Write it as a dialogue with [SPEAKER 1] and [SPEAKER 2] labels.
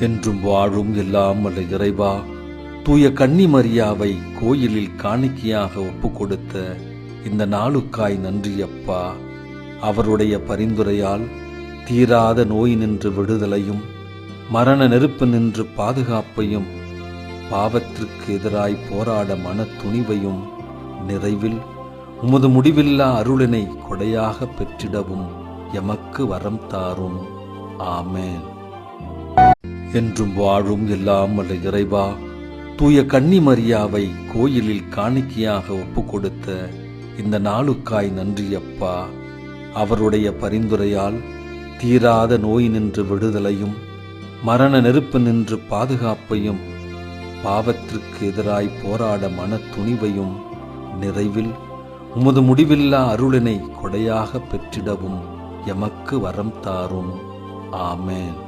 [SPEAKER 1] என்றும் வாழும் எல்லாம் வல்ல இறைவா, தூய கன்னி மரியாவை கோயிலில் காணிக்கையாக ஒப்பு கொடுத்த இந்த நாளுக்காய் நன்றி அப்பா. அவருடைய பரிந்துரையால் தீராத நோய் நின்று விடுதலையும், மரண நெருப்பு நின்று பாதுகாப்பையும், பாவத்திற்கு எதிராய் போராட மன துணிவையும், நிறைவில் உமது முடிவில்லா அருளினை கொடையாக பெற்றிடவும் எமக்கு வரம் தாரும். ஆமென். என்றும் வாழும் எல்லாம் வல்ல இறைவா, தூய கன்னி மரியாவை கோயிலில் காணிக்கையாக ஒப்பு கொடுத்த இந்த நாளுக்காய் நன்றி அப்பா. அவருடைய பரிந்துரையால் தீராத நோய் நின்று விடுதலையும், மரண நெருப்பு நின்று பாதுகாப்பையும், பாவத்திற்கு எதிராய் போராட மன துணிவையும், நிறைவில் உமது முடிவில்லா அருளினை கொடையாக பெற்றிடவும் எமக்கு வரம் தாரும். ஆமென்.